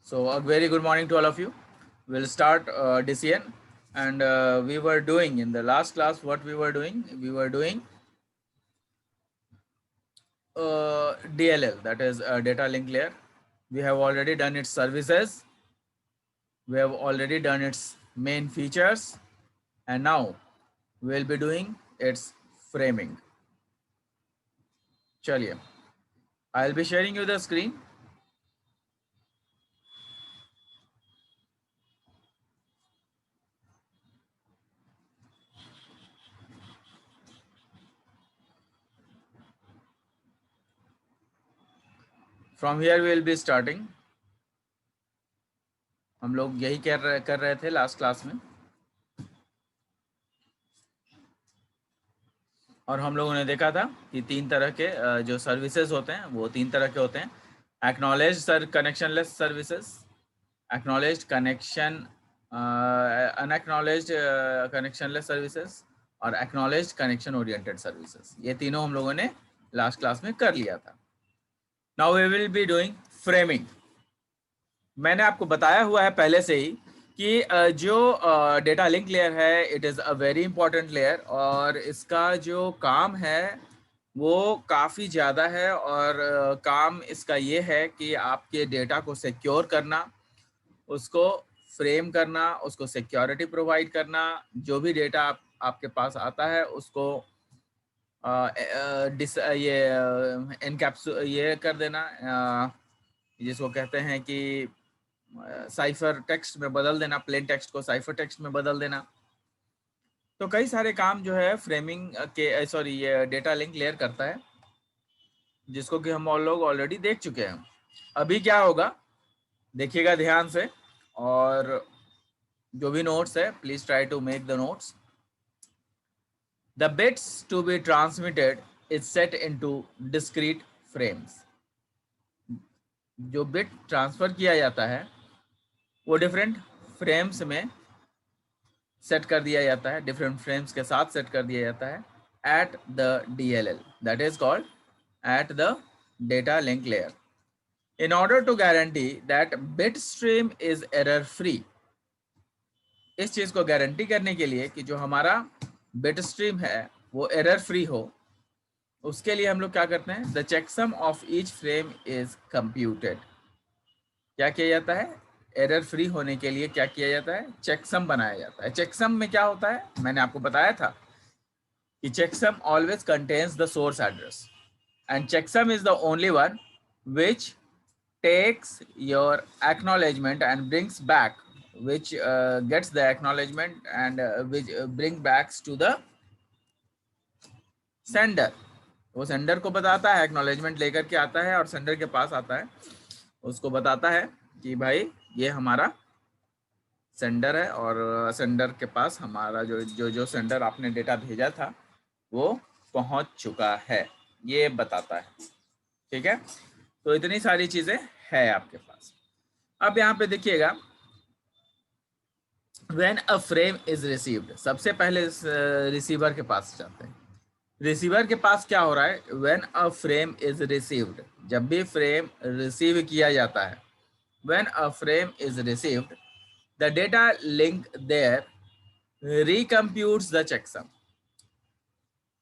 So a very good morning to all of you. We'll start DCN, and we were doing in the last class what we were doing. We were doing DLL, that is data link layer. We have already done its services. We have already done its main features, and now we'll be doing its framing. Chaliye, I'll be sharing you the screen. From here we will be starting. हम लोग यही कर रहे थे last class में, और हम लोगों ने देखा था कि तीन तरह के जो सर्विसेज होते हैं वो तीन तरह के होते हैं. Acknowledged connectionless services, acknowledged connection unacknowledged connectionless services और एक्नॉलेज्ड कनेक्शन ओरिएंटेड सर्विसेज. ये तीनों हम लोगों ने लास्ट क्लास में कर लिया था. Now we will be doing framing. मैंने आपको बताया हुआ है पहले से ही कि जो डेटा लिंक लेयर है it is a very important layer, और इसका जो काम है वो काफ़ी ज़्यादा है. और काम इसका ये है कि आपके डेटा को सिक्योर करना, उसको फ्रेम करना, उसको सिक्योरिटी प्रोवाइड करना. जो भी डेटा आपके पास आता है उसको ये ये कर देना, जिसको कहते हैं कि साइफर टेक्स्ट में बदल देना, प्लेन टेक्स्ट को साइफर टेक्स्ट में बदल देना. तो कई सारे काम जो है फ्रेमिंग के ये डेटा लिंक लेयर करता है, जिसको कि हम लोग ऑलरेडी देख चुके हैं. अभी क्या होगा देखिएगा ध्यान से, और जो भी नोट्स है please try to make the notes. The bits to be transmitted is set into discrete frames. जो बिट ट्रांसफर किया जाता है वो डिफरेंट फ्रेम्स में सेट कर दिया जाता है, डिफरेंट फ्रेम्स के साथ सेट कर दिया जाता है at the DLL, that is called at the data link layer. In order to guarantee that bit stream is error free, इस चीज को गारंटी करने के लिए कि जो हमारा बिट स्ट्रीम है वो एरर फ्री हो, उसके लिए हम लोग क्या करते हैं, the checksum of each frame is computed. क्या किया जाता है, एरर फ्री होने के लिए क्या किया जाता है, चेकसम बनाया जाता है. चेकसम में क्या होता है, मैंने आपको बताया था कि checksum always contains the source address, and checksum is the only one which takes your acknowledgement and brings back, which gets the acknowledgement and which bring backs to the sender. वो सेंडर को बताता है, acknowledgement लेकर के आता है और sender के पास आता है, उसको बताता है कि भाई ये हमारा सेंडर है और सेंडर के पास हमारा जो सेंडर आपने डेटा भेजा था वो पहुंच चुका है, ये बताता है. ठीक है, तो इतनी सारी चीजें है आपके पास. अब यहाँ पे देखिएगा, when a frame is received, सबसे पहले रिसीवर के पास जाते हैं. रिसीवर के पास क्या हो रहा है, when a frame is received, जब भी फ्रेम रिसीव किया जाता है, when a frame is received the data link there recomputes the checksum.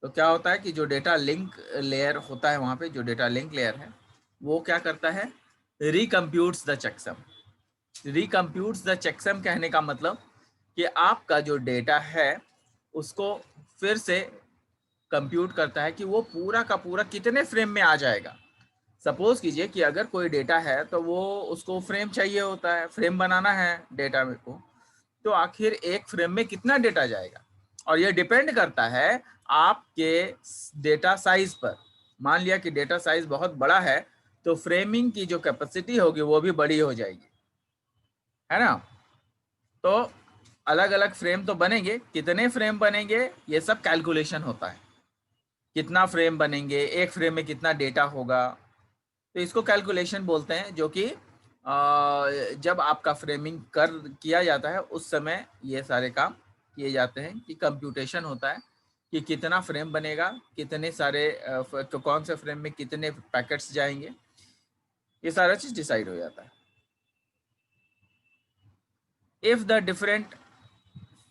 तो क्या होता है कि जो डेटा लिंक लेयर होता है वहां पे, जो डेटा लिंक लेयर है वो क्या करता है, रिकम्प्यूट्स द चेकसम. रिकम्प्यूट्स द चेकसम कहने का मतलब कि आपका जो डेटा है उसको फिर से कंप्यूट करता है कि वो पूरा का पूरा कितने फ्रेम में आ जाएगा. सपोज कीजिए कि अगर कोई डेटा है तो वो उसको फ्रेम चाहिए होता है, फ्रेम बनाना है डेटा में को, तो आखिर एक फ्रेम में कितना डेटा जाएगा, और ये डिपेंड करता है आपके डेटा साइज पर. मान लिया कि डेटा साइज बहुत बड़ा है तो फ्रेमिंग की जो कैपेसिटी होगी वो भी बड़ी हो जाएगी, है ना. तो अलग अलग फ्रेम तो बनेंगे, कितने फ्रेम बनेंगे ये सब कैलकुलेशन होता है, कितना फ्रेम बनेंगे, एक फ्रेम में कितना डेटा होगा, तो इसको कैलकुलेशन बोलते हैं. जो कि जब आपका फ्रेमिंग किया जाता है उस समय ये सारे काम किए जाते हैं कि कंप्यूटेशन होता है कि कितना फ्रेम बनेगा, कितने सारे कौन से फ्रेम में कितने पैकेट्स जाएंगे, ये सारा चीज डिसाइड हो जाता है. if the different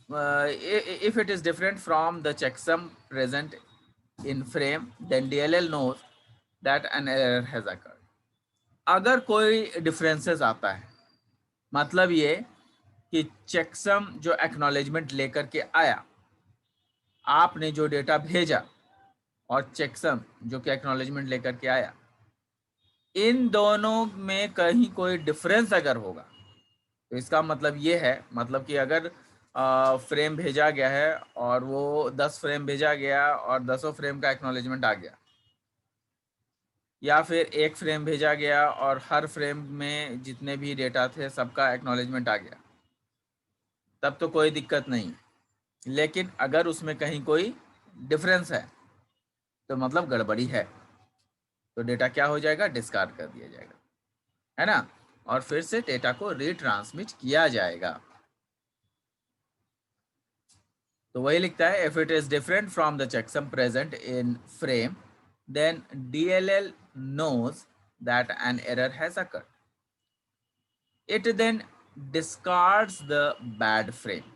if it is different from the checksum present in frame, then DLL knows that an error has occurred. अगर कोई डिफरेंसेस आता है, मतलब ये कि चेकसम जो एक्नॉलेजमेंट लेकर के आया, आपने जो डेटा भेजा और चेकसम जो कि एक्नॉलेजमेंट लेकर के आया, इन दोनों में कहीं कोई डिफरेंस अगर होगा, तो इसका मतलब ये है, मतलब कि अगर फ्रेम भेजा गया है और वो 10 फ्रेम भेजा गया और 10 फ्रेम का एक्नॉलेजमेंट आ गया, या फिर एक फ्रेम भेजा गया और हर फ्रेम में जितने भी डेटा थे सबका एक्नॉलेजमेंट आ गया, तब तो कोई दिक्कत नहीं। लेकिन अगर उसमें कहीं कोई डिफरेंस है तो मतलब गड़बड़ी है, तो डेटा क्या हो जाएगा, डिस्कार्ड कर दिया जाएगा, है ना, और फिर से डेटा को रिट्रांसमिट किया जाएगा। तो वही लिखता है, if it is different from the checksum present in frame, then DLL knows that an error has occurred. It then discards the bad frame.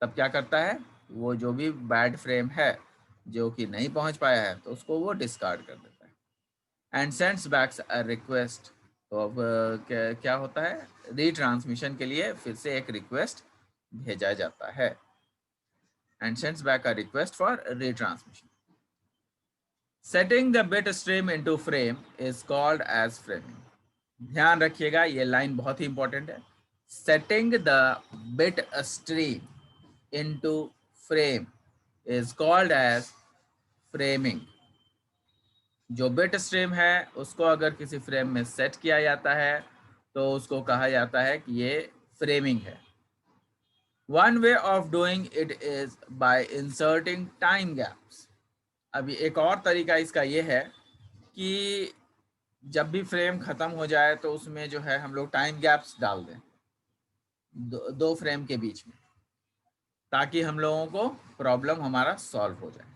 तब क्या करता है, वो जो भी बैड फ्रेम है जो कि नहीं पहुंच पाया है, तो उसको वो डिस्कार्ड कर देता है and sends back a request. तो अब क्या होता है, रीट्रांसमिशन के लिए फिर से एक रिक्वेस्ट भेजा जाता है and sends back a request for retransmission. Setting the bit stream into frame is called as framing. ध्यान रखिएगा, ये लाइन बहुत ही इंपॉर्टेंट है। Setting the bit stream into frame is called as framing. जो बिट स्ट्रीम है उसको अगर किसी फ्रेम में सेट किया जाता है तो उसको कहा जाता है कि ये फ्रेमिंग है। One way of doing it is by inserting time gaps. अभी एक और तरीका इसका ये है कि जब भी फ्रेम ख़त्म हो जाए तो उसमें जो है हम लोग टाइम गैप्स डाल दें दो फ्रेम के बीच में, ताकि हम लोगों को प्रॉब्लम हमारा सॉल्व हो जाए।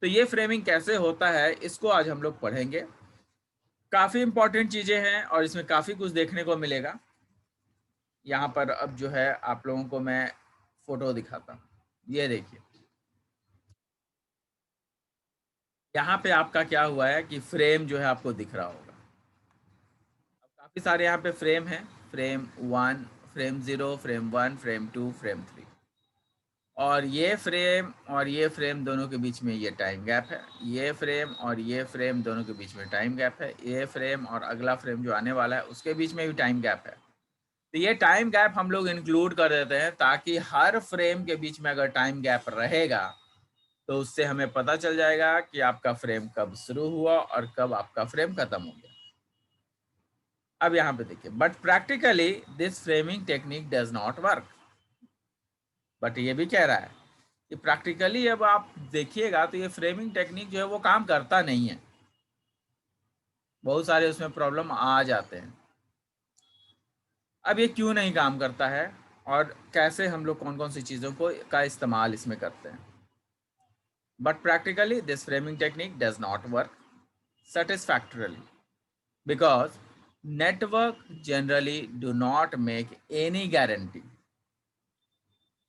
तो ये फ्रेमिंग कैसे होता है इसको आज हम लोग पढ़ेंगे। काफ़ी इंपॉर्टेंट चीज़ें हैं और इसमें काफ़ी कुछ देखने को मिलेगा। यहाँ पर अब जो है आप लोगों को मैं फ़ोटो दिखाता हूँ, ये देखिए। यहाँ पे आपका क्या हुआ है कि फ्रेम जो है आपको दिख रहा होगा। अब काफ़ी सारे यहाँ पे फ्रेम हैं, frame 1, frame 0, frame 1, frame 2, frame 3, और ये फ्रेम दोनों के बीच में ये टाइम गैप है, ये फ्रेम और ये फ्रेम दोनों के बीच में टाइम गैप है, ये फ्रेम और अगला फ्रेम जो आने वाला है उसके बीच में भी टाइम गैप है। तो ये टाइम गैप हम लोग इंक्लूड कर देते हैं ताकि हर फ्रेम के बीच में अगर टाइम गैप रहेगा तो उससे हमें पता चल जाएगा कि आपका फ्रेम कब शुरू हुआ और कब आपका फ्रेम खत्म हो गया। अब यहाँ पे देखिए, but practically this framing technique does not work. But ये भी कह रहा है कि प्रैक्टिकली अब आप देखिएगा तो ये फ्रेमिंग टेक्निक जो है वो काम करता नहीं है, बहुत सारे उसमें प्रॉब्लम आ जाते हैं। अब ये क्यों नहीं काम करता है और कैसे हम लोग कौन कौन सी चीज़ों को का इस्तेमाल इसमें करते हैं। But practically this framing technique does not work satisfactorily because network generally do not make any guarantee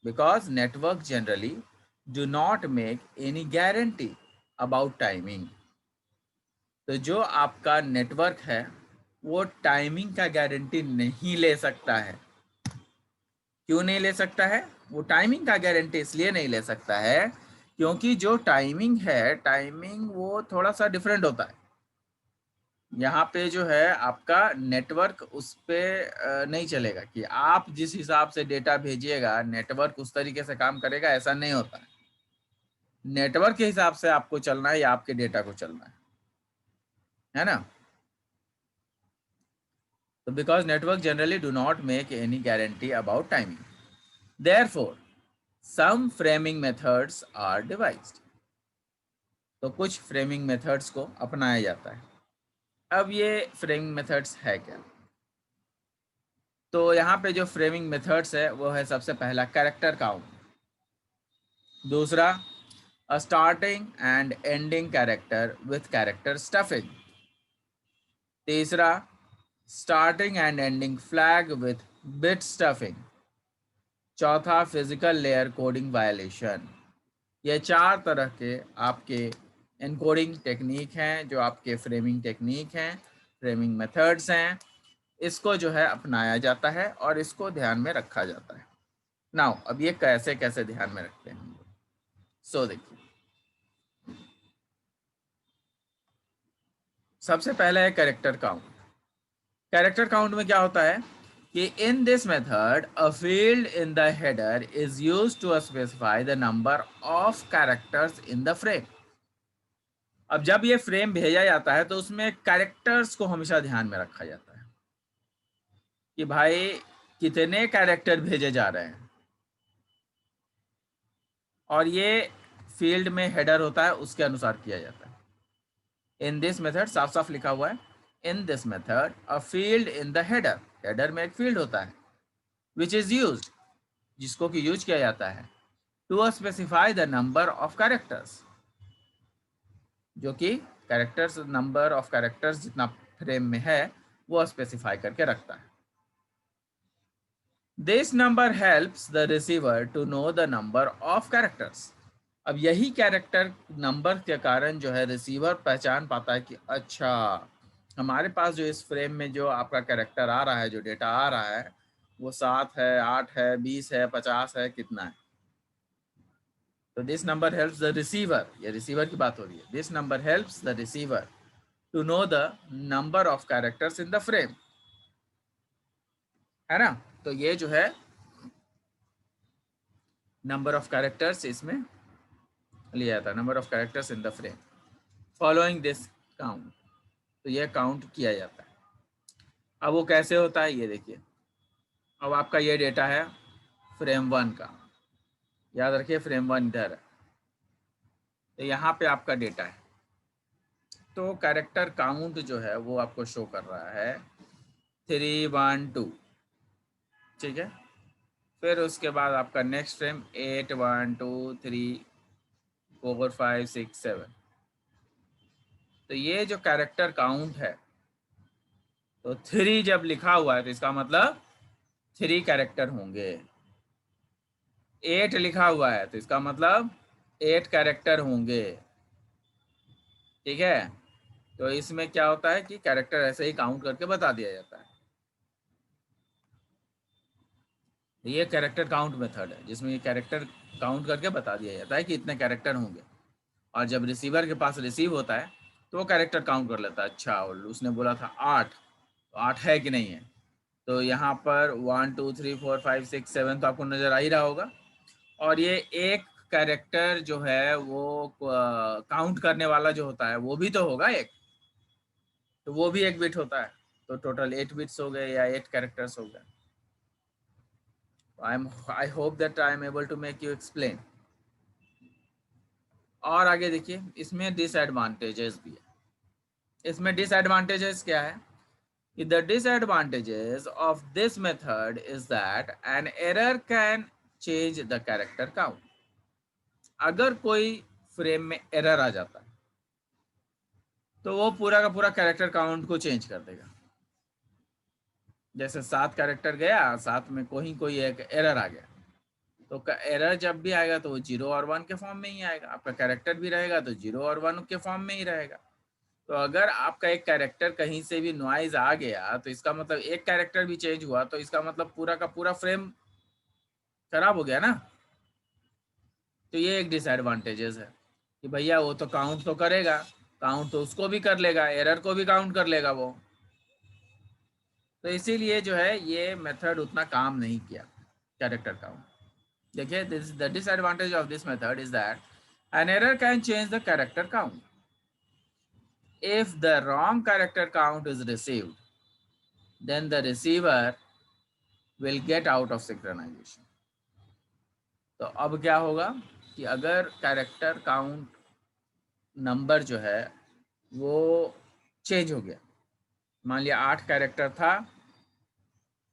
because network generally do not make any guarantee about timing। तो जो आपका नेटवर्क है वो टाइमिंग का गारंटी नहीं ले सकता है। क्यों नहीं ले सकता है, वो टाइमिंग का गारंटी इसलिए नहीं ले सकता है क्योंकि जो टाइमिंग है, टाइमिंग वो थोड़ा सा डिफरेंट होता है। यहाँ पे जो है आपका नेटवर्क उस पे नहीं चलेगा कि आप जिस हिसाब से डेटा भेजिएगा नेटवर्क उस तरीके से काम करेगा, ऐसा नहीं होता है। नेटवर्क के हिसाब से आपको चलना है या आपके डेटा को चलना है ना। तो because network generally do not make any guarantee about timing, therefore some framing methods are devised. तो कुछ फ्रेमिंग मेथड्स को अपनाया जाता है। अब ये फ्रेमिंग मेथड्स है क्या, तो यहाँ पे जो फ्रेमिंग मेथड्स है वो है, सबसे पहला कैरेक्टर काउंट, दूसरा starting and ending character with character stuffing, तीसरा starting and ending flag with bit stuffing, चौथा फिजिकल लेयर कोडिंग वायलेशन। ये 4 तरह के आपके एनकोडिंग टेक्निक हैं, जो आपके फ्रेमिंग टेक्निक हैं, फ्रेमिंग मेथड्स हैं। इसको जो है अपनाया जाता है और इसको ध्यान में रखा जाता है। नाउ अब ये कैसे कैसे ध्यान में रखते हैं। सो देखिए, सबसे पहला है कैरेक्टर काउंट। कैरेक्टर काउंट में क्या होता है कि in this method a field in the header is used to specify the number of characters in the frame. अब जब ये फ्रेम भेजा जाता है तो उसमें कैरेक्टर्स को हमेशा ध्यान में रखा जाता है कि भाई कितने कैरेक्टर भेजे जा रहे हैं, और ये फील्ड में हेडर होता है उसके अनुसार किया जाता है। इन दिस मेथड साफ साफ लिखा हुआ है, इन this method a field in the header, header में एक फील्ड होता है विच इज यूज्ड, जिसको कि यूज किया जाता है to specify the number of characters, जो कि कैरेक्टर्स, नंबर ऑफ कैरेक्टर्स जितना फ्रेम में है वो स्पेसिफाई करके रखता है। This number helps the receiver to know the number of characters. अब यही कैरेक्टर नंबर के कारण जो है रिसीवर पहचान पाता है कि अच्छा, हमारे पास जो इस फ्रेम में जो आपका कैरेक्टर आ रहा है, जो डेटा आ रहा है, वो 7 है, 8 है, 20 है, 50 है, कितना है। तो this number helps the receiver, ये रिसीवर की बात हो रही है, this number helps the receiver to know the number of characters in the frame, है ना। तो ये जो है नंबर ऑफ कैरेक्टर्स इसमें लिया था, number of characters in the frame following this count. तो ये काउंट किया जाता है। अब वो कैसे होता है ये देखिए। अब आपका ये डेटा है फ्रेम 1 का, याद रखिए फ्रेम 1 इधर है, तो यहाँ पे आपका डेटा है। तो कैरेक्टर काउंट जो है वो आपको शो कर रहा है 3 1 2, ठीक है। फिर उसके बाद आपका नेक्स्ट फ्रेम 8 1 2 3 4 5 6 7। तो ये जो कैरेक्टर काउंट है, तो 3 जब लिखा हुआ है तो इसका मतलब 3 कैरेक्टर होंगे। 8 लिखा हुआ है तो इसका मतलब 8 कैरेक्टर होंगे, ठीक है। तो इसमें क्या होता है कि कैरेक्टर ऐसे ही काउंट करके बता दिया जाता है। ये कैरेक्टर काउंट मेथड है जिसमें ये कैरेक्टर काउंट करके बता दिया जाता है कि इतने कैरेक्टर होंगे। और जब रिसीवर के पास रिसीव होता है तो वो कैरेक्टर काउंट कर लेता है, अच्छा और उसने बोला था 8, तो 8 है कि नहीं है। तो यहाँ पर 1 2 3 4 5 6 7 तो आपको नज़र आ ही रहा होगा। और ये एक कैरेक्टर जो है वो काउंट करने वाला जो होता है वो भी तो होगा एक, तो वो भी एक बिट होता है। तो टोटल 8 बिट्स हो गए या 8 कैरेक्टर्स हो गए। I hope that I am able to make you explain. और आगे देखिए, इसमें डिसएडवांटेजेस भी है। इसमें डिसएडवांटेजेस क्या है कि the disadvantages of this method is that an error can change the character count. अगर कोई फ्रेम में एरर आ जाता है तो वो पूरा का पूरा कैरेक्टर काउंट को चेंज कर देगा। जैसे 7 कैरेक्टर गया, 7 में कोई एक एरर आ गया, तो एरर जब भी आएगा तो वो 0 और 1 के फॉर्म में ही आएगा। आपका कैरेक्टर भी रहेगा तो 0 और 1 के फॉर्म में ही रहेगा। तो अगर आपका एक कैरेक्टर कहीं से भी नॉइज आ गया तो इसका मतलब एक कैरेक्टर भी चेंज हुआ तो इसका मतलब पूरा का पूरा फ्रेम खराब हो गया ना। तो ये एक डिसएडवांटेजेस है कि भैया वो तो काउंट तो करेगा, काउंट तो उसको भी कर लेगा, एरर को भी काउंट कर लेगा वो। तो इसीलिए जो है ये मेथड उतना काम नहीं किया कैरेक्टर काउंट। देखिए, this the disadvantage of this method is that an error can change the character count if the wrong character count is received, then the receiver will get out of synchronization। तो अब क्या होगा कि अगर character count number जो है वो change हो गया, मान लिया 8 कैरेक्टर था,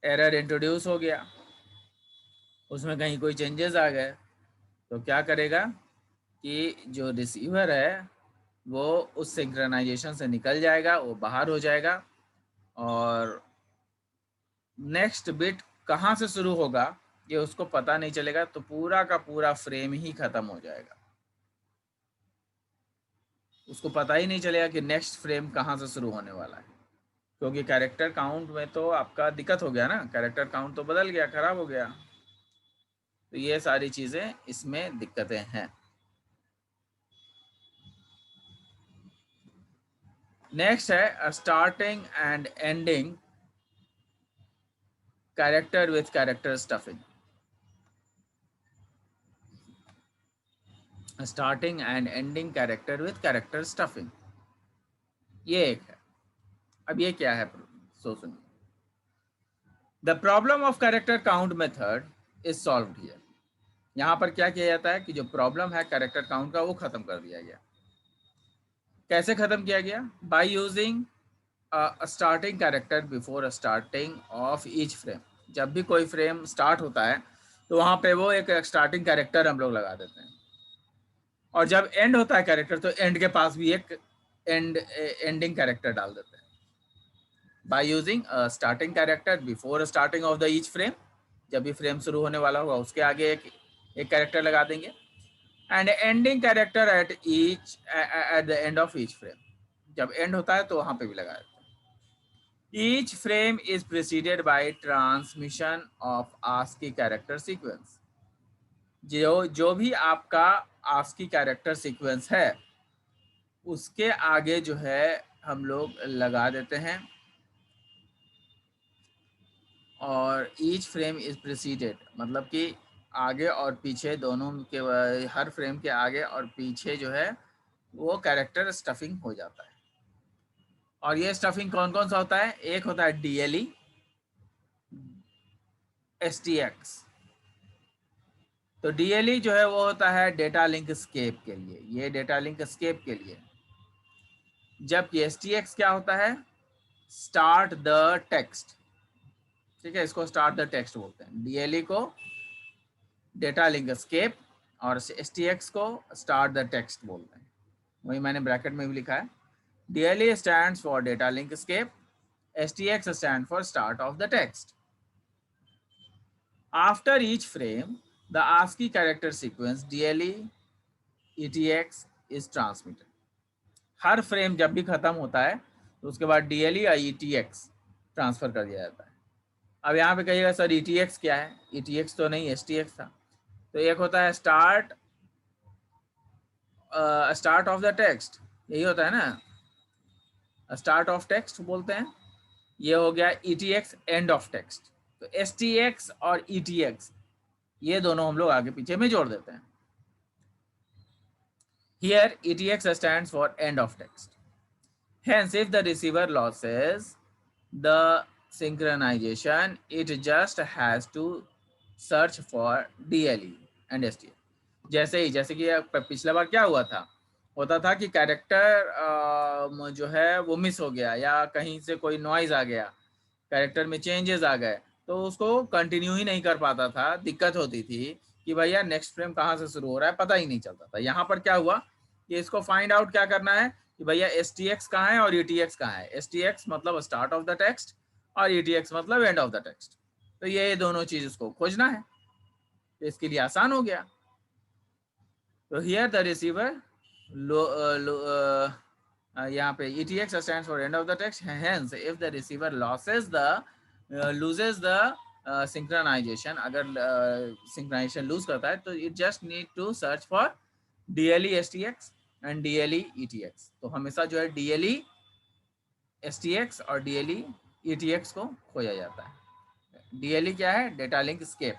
एरर इंट्रोड्यूस हो गया, उसमें कहीं कोई चेंजेस आ गए, तो क्या करेगा कि जो रिसीवर है वो उस सिंक्रोनाइजेशन से निकल जाएगा, वो बाहर हो जाएगा, और नेक्स्ट बिट कहाँ से शुरू होगा ये उसको पता नहीं चलेगा तो पूरा का पूरा फ्रेम ही खत्म हो जाएगा। उसको पता ही नहीं चलेगा कि नेक्स्ट फ्रेम कहाँ से शुरू होने वाला है, क्योंकि कैरेक्टर काउंट में तो आपका दिक्कत हो गया ना, कैरेक्टर काउंट तो बदल गया, खराब हो गया। तो ये सारी चीज़ें इसमें दिक्कतें हैं। नेक्स्ट है starting and ending character with character stuffing. Starting and ending character with character stuffing, ये एक है। अब ये क्या है, सो सुनिए। The problem of character count method is solved here. यहाँ पर क्या किया जाता है कि जो प्रॉब्लम है कैरेक्टर काउंट का वो खत्म कर दिया गया। कैसे खत्म किया गया? By using starting character before starting of each frame. जब भी कोई फ्रेम स्टार्ट होता है तो वहाँ पे वो एक स्टार्टिंग कैरेक्टर हम लोग लगा देते हैं, और जब एंड होता है कैरेक्टर तो एंड के पास भी एक एंडिंग कैरेक्टर डाल देते हैं। Bye using starting character before starting of the each frame, जब भी फ्रेम शुरू होने वाला होगा उसके आगे एक कैरेक्टर लगा देंगे। And ending character at the end of each frame, जब एंड होता है तो वहां पे भी लगा देते हैं। Each frame is preceded by transmission of ASCII character sequence. जो भी आपका आस्की कैरेक्टर सीक्वेंस है उसके आगे जो है हम लोग लगा देते हैं, और ईच फ्रेम इज प्रेसिडेड मतलब कि आगे और पीछे दोनों के, हर फ्रेम के आगे और पीछे जो है वो कैरेक्टर स्टफिंग हो जाता है। और ये स्टफिंग कौन कौन सा होता है? एक होता है डीएलई, एसटीएक्स। तो डीएलई जो है वो होता है डेटा लिंक स्केप के लिए, ये डेटा लिंक स्केप के लिए। जबकि एसटीएक्स क्या होता है? Start the text. ठीक है, इसको स्टार्ट द टेक्स्ट बोलते हैं। डीएलई को डेटा लिंक स्केप और एसटीएक्स को स्टार्ट द टेक्स्ट बोलते हैं। वही मैंने ब्रैकेट में भी लिखा है। DLE stands for data link escape, STX stand for start of the text. After each frame, the ASCII character sequence DLE ETX is transmitted. Her frame जब भी खत्म होता है तो उसके बाद DLE या ETX ट्रांसफर कर दिया जाता है। अब यहाँ पे कहिएगा सर ETX क्या है? ETX तो नहीं, STX था। तो एक होता है स्टार्ट ऑफ द टेक्स्ट, यही होता है ना, स्टार्ट ऑफ टेक्स्ट बोलते हैं। ये हो गया ETX एंड ऑफ टेक्स्ट। तो STX और ETX ये दोनों हम लोग आगे पीछे में जोड़ देते हैं। Here ETX stands for end of text. Hence, if the receiver loses the synchronization, it just has to search for DLE and STL. जैसे कि पिछला बार क्या हुआ था, होता था कि कैरेक्टर जो है वो मिस हो गया या कहीं से कोई नॉइज आ गया, कैरेक्टर में चेंजेस आ गए, तो उसको कंटिन्यू ही नहीं कर पाता था, दिक्कत होती थी कि भैया नेक्स्ट फ्रेम कहाँ से शुरू हो रहा है, पता ही नहीं चलता था। यहाँ पर क्या हुआ कि इसको फाइंड आउट क्या करना है कि भैया STX कहाँ है और ETX कहाँ है। STX मतलब स्टार्ट ऑफ द टेक्स्ट और ETX मतलब एंड ऑफ द टेक्स्ट। तो ये दोनों चीज उसको खोजना है, तो इसके लिए आसान हो गया। तो हियर द रिसीवर यहाँ पे ETX stands for end of the text. Hence, if the receiver loses the synchronization, अगर synchronization lose करता है तो it just need to search for DLE STX and DLE ETX. तो हमेशा जो है DLE STX और DLE ETX को खोजा जाता है। DLE क्या है? डेटा लिंक स्केप,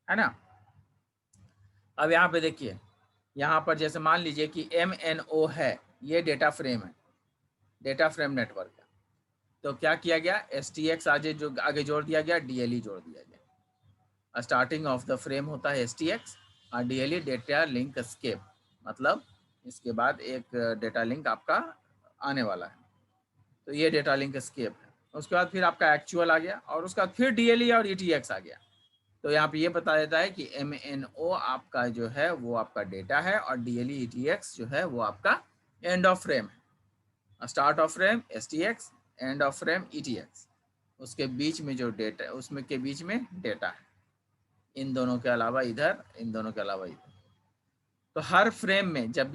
है ना। अब यहाँ पे देखिए, यहाँ पर जैसे मान लीजिए कि MNO है, ये डेटा फ्रेम है, डेटा फ्रेम नेटवर्क है। तो क्या किया गया? STX आगे जोड़ दिया गया, DLE जोड़ दिया गया। स्टार्टिंग ऑफ द फ्रेम होता है STX और DLE डेटा लिंक स्केप, मतलब इसके बाद एक डेटा लिंक आपका आने वाला है, तो ये डेटा लिंक स्केप है। उसके बाद फिर आपका एक्चुअल आ गया और उसके बाद फिर DLE और ETX आ गया। तो यहाँ पे ये बता देता है कि MNO आपका जो है वो आपका डेटा है और DLE ETX जो है वो आपका एंड ऑफ फ्रेम है। Start of frame STX, end of frame ETX, उसके बीच में जो डेटा है उसमें के बीच में डेटा है। इन दोनों के अलावा इधर, इन दोनों के अलावा इधर। तो हर फ्रेम में जब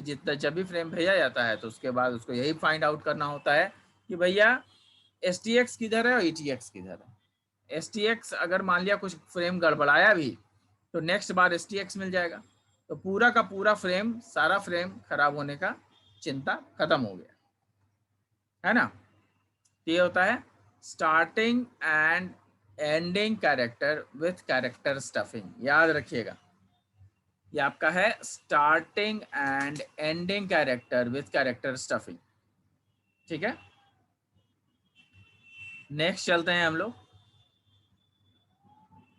भी फ्रेम भेजा जाता है तो उसके बाद उसको यही फाइंड आउट करना होता है कि भैया STX किधर है और ETX किधर है। STX अगर मान लिया कुछ फ्रेम गड़बड़ाया भी तो नेक्स्ट बार STX मिल जाएगा, तो पूरा का पूरा फ्रेम, सारा फ्रेम खराब होने का चिंता खत्म हो गया, है ना। तो ये होता है starting and ending character with character stuffing. याद रखिएगा, ये आपका है starting and ending character with character stuffing, ठीक है। नेक्स्ट चलते हैं हम लोग।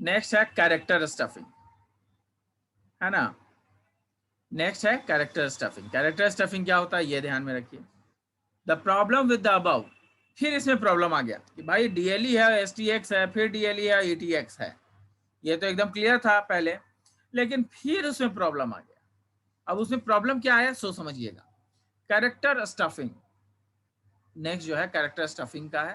नेक्स्ट है कैरेक्टर स्टफिंग, है ना। नेक्स्ट है कैरेक्टर स्टफिंग। कैरेक्टर स्टफिंग क्या होता है ये ध्यान में रखिए। The problem with the above, फिर इसमें प्रॉब्लम आ गया कि भाई DLE है, STX है, फिर DLE है, ETX है। ये तो एकदम क्लियर था पहले, लेकिन फिर उसमें प्रॉब्लम आ गया। अब उसमें प्रॉब्लम क्या है सो समझिएगा। कैरेक्टर स्टफिंग, नेक्स्ट जो है कैरेक्टर स्टफिंग का है।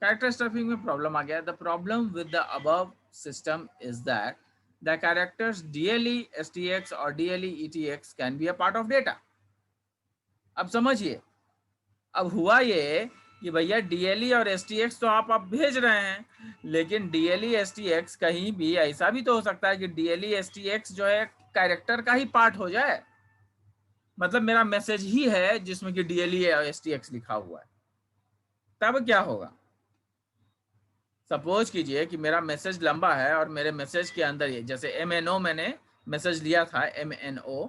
कैरेक्टर स्टफिंग में प्रॉब्लम आ गया। The problem with the above system is that the characters DLE, STX और DLE, ETX can be a part of data. अब समझिए, अब हुआ ये कि भैया DLE और STX तो आप भेज रहे हैं, लेकिन DLE, STX कहीं भी ऐसा भी तो हो सकता है कि DLE, STX जो है कैरेक्टर का ही पार्ट हो जाए। मतलब मेरा मैसेज ही है जिसमें कि DLE और STX लिखा हुआ है, तब क्या होगा। सपोज कीजिए कि मेरा मैसेज लंबा है और मेरे मैसेज के अंदर ये जैसे MNO मैंने मैसेज लिया था MNO,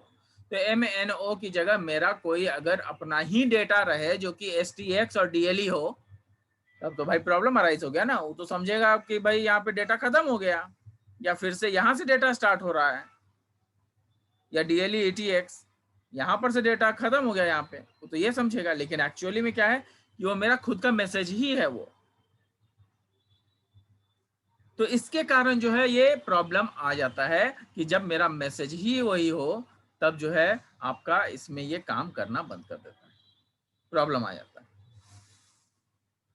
तो MNO की जगह मेरा कोई अगर अपना ही डेटा रहे जो कि STX और DLE हो, तब तो भाई प्रॉब्लम अराइज हो गया ना। वो तो समझेगा कि भाई यहाँ पे डेटा खत्म हो गया, या फिर से यहाँ से डेटा स्टार्ट हो रहा है, या DLE ETX यहाँ पर से डेटा खत्म हो गया यहाँ पे, तो ये समझेगा। लेकिन एक्चुअली में क्या है कि वो मेरा खुद का मैसेज ही है वो। तो इसके कारण जो है ये प्रॉब्लम आ जाता है कि जब मेरा मैसेज ही वही हो, तब जो है आपका इसमें ये काम करना बंद कर देता है, प्रॉब्लम आ जाता है।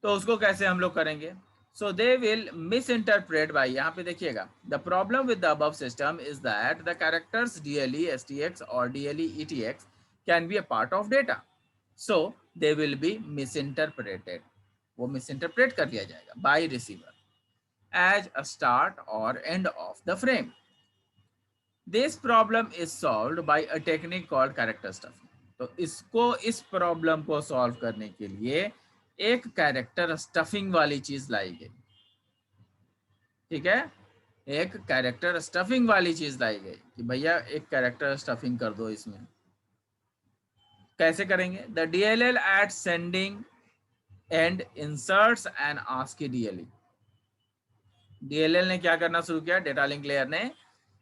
तो उसको कैसे हम लोग करेंगे। So they will misinterpret by, यहाँ पे देखिएगा, the problem with the above system is that the characters DLE, STX और DLE, ETX can be a part of data, so they will be misinterpreted. वो misinterpret कर लिया जाएगा by receiver as a start or end of the frame. This problem is solved by a technique called character stuffing. तो इसको, इस problem को solve करने के लिए एक कैरेक्टर स्टफिंग वाली चीज लाई गई, ठीक है। एक कैरेक्टर स्टफिंग वाली चीज लाई गई कि भैया एक कैरेक्टर स्टफिंग कर दो इसमें। कैसे करेंगे। The DLL at sending end inserts an ASCII DLE। DLL ने क्या करना शुरू किया, डेटा लिंक लेयर ने,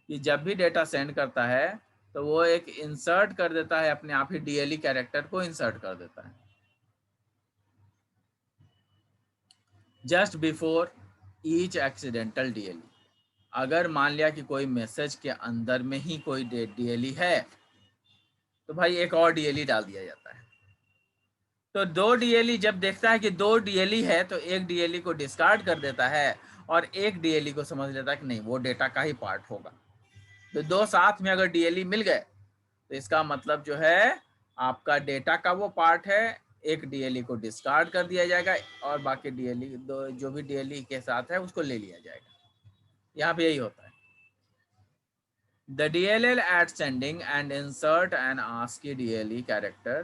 कि जब भी डेटा सेंड करता है तो वो एक इंसर्ट कर देता है, अपने आप ही DLE कैरेक्टर को इंसर्ट कर देता है just before each accidental DLE। अगर मान लिया कि कोई मैसेज के अंदर में ही कोई DLE है, तो भाई एक और DLE डाल दिया जाता है। तो दो DLE जब देखता है कि दो DLE है तो एक DLE को डिस्कार्ड कर देता है और एक DLE को समझ लेता है कि नहीं वो डेटा का ही पार्ट होगा। तो दो साथ में अगर DLE मिल गए तो इसका मतलब जो है आपका डेटा का वो पार्ट है, एक DLE को डिस्कार्ड कर दिया जाएगा और बाकी DLE दो जो भी DLE के साथ है उसको ले लिया जाएगा। यहाँ पे यही होता है। The DLL at sending and insert an ASCII DLE character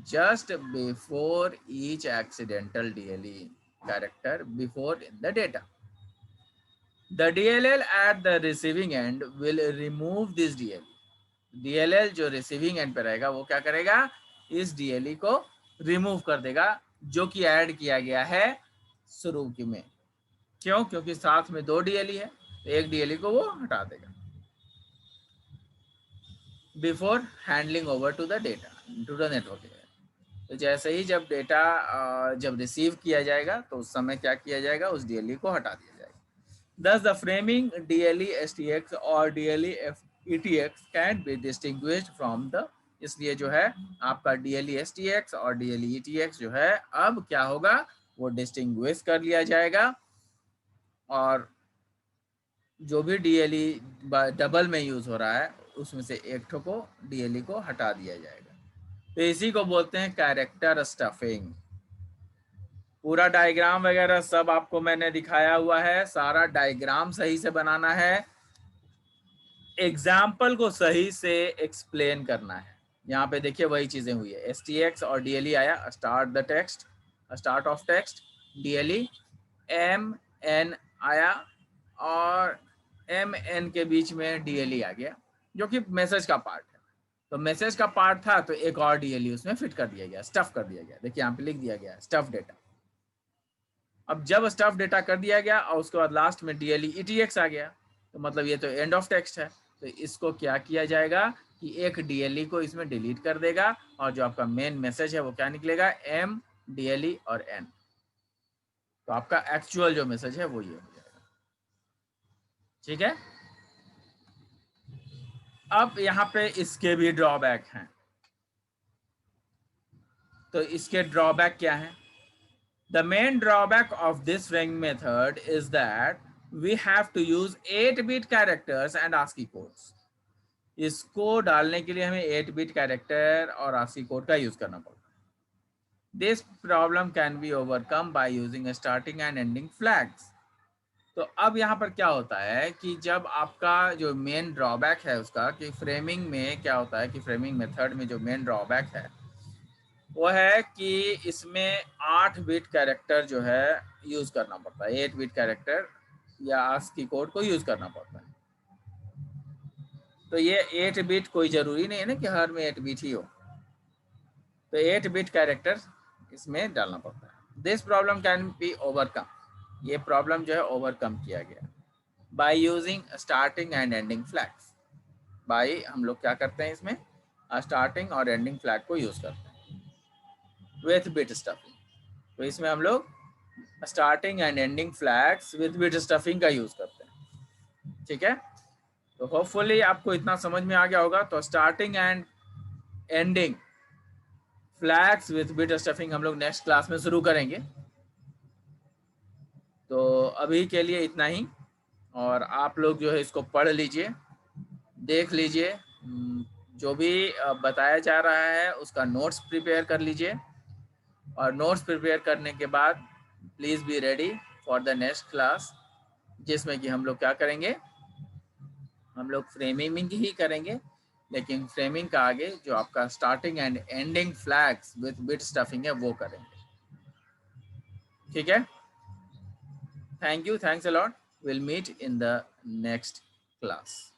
just before each accidental DLE character before in the data. The DLL at the receiving end will remove this DLE. DLL जो receiving end पे रहेगा वो क्या करेगा, इस DLE को remove कर देगा जो कि ऐड किया गया है शुरू में। क्यों, क्योंकि साथ में दो DLE है, तो एक DLE को वो हटा देगा before handling over to the data to the network layer. तो जैसे ही जब डेटा जब रिसीव किया जाएगा तो उस समय क्या किया जाएगा, उस DLE को हटा दिया जाएगा। Thus the framing DLE, STX और DLE, ETX can be distinguished from the, इसलिए जो है आपका DLE, STX और DLE, ETX जो है अब क्या होगा, वो डिस्टिंग्विश कर लिया जाएगा और जो भी डीएलई डबल में यूज हो रहा है उसमें से एक ठो को डीएलई को हटा दिया जाएगा। तो इसी को बोलते हैं कैरेक्टर स्टफिंग। पूरा डायग्राम वगैरह सब आपको मैंने दिखाया हुआ है, सारा डायग्राम सही से बनाना है, एग्जाम्पल को सही से एक्सप्लेन करना है। यहाँ पे देखिए वही चीजें हुई है, stx और dle आया, start the text, start of text, dle mn आया और mn के बीच में dle आ गया जो कि मैसेज का पार्ट है। तो मैसेज का पार्ट था तो एक और dle उसमें फिट कर दिया गया, स्टफ कर दिया गया। देखिए यहाँ पे लिख दिया गया स्टफ डेटा। अब जब स्टफ डेटा कर दिया गया और उसके बाद लास्ट में dle etx आ गया, तो मतलब ये तो एंड ऑफ टेक्स्ट है। तो इसको क्या किया जाएगा कि एक dle को इसमें डिलीट कर देगा और जो आपका मेन मैसेज है वो क्या निकलेगा, m dle और n। तो आपका एक्चुअल जो मैसेज है वो ये हो जाएगा। ठीक है। अब यहाँ पे इसके भी ड्रॉबैक हैं। तो इसके ड्रॉबैक क्या है? The main drawback of this ring method is that we have to use 8-bit characters and ASCII codes. इसको डालने के लिए हमें 8-bit कैरेक्टर और ASCII कोड का यूज करना पड़ता है। This problem can be overcome by using starting and ending flags. तो अब यहाँ पर क्या होता है कि जब आपका जो मेन ड्रॉबैक है उसका कि फ्रेमिंग में क्या होता है कि फ्रेमिंग मेथड में जो मेन ड्रॉबैक है वो है कि इसमें 8-बिट कैरेक्टर जो है यूज करना पड़ता है, 8-बिट कैरेक्टर या ASCII कोड को यूज करना पड़ता है। तो ये 8-बिट कोई जरूरी नहीं है ना कि हर में 8-बिट ही हो, तो 8-बिट कैरेक्टर इसमें डालना पड़ता है। This problem can be overcome, ये प्रॉब्लम जो है ओवरकम किया गया by using starting and ending flags. By हम लोग क्या करते हैं इसमें स्टार्टिंग और एंडिंग फ्लैग को यूज करते हैं विथ बिट स्टफिंग। तो इसमें हम लोग starting and ending flags with bit stuffing का यूज करते हैं। ठीक है। तो होपफुली आपको इतना समझ में आ गया होगा। तो starting and ending flags with bit stuffing हम लोग नेक्स्ट क्लास में शुरू करेंगे। तो अभी के लिए इतना ही, और आप लोग जो है इसको पढ़ लीजिए, देख लीजिए, जो भी बताया जा रहा है उसका नोट्स प्रिपेयर कर लीजिए, और नोट्स प्रिपेयर करने के बाद please be ready for the next class, जिसमें कि हम लोग क्या करेंगे, हम लोग फ्रेमिंग ही करेंगे, लेकिन फ्रेमिंग का आगे जो आपका starting and ending flags with bit stuffing है वो करेंगे। ठीक है। Thank you, thanks a lot, will meet in the next class.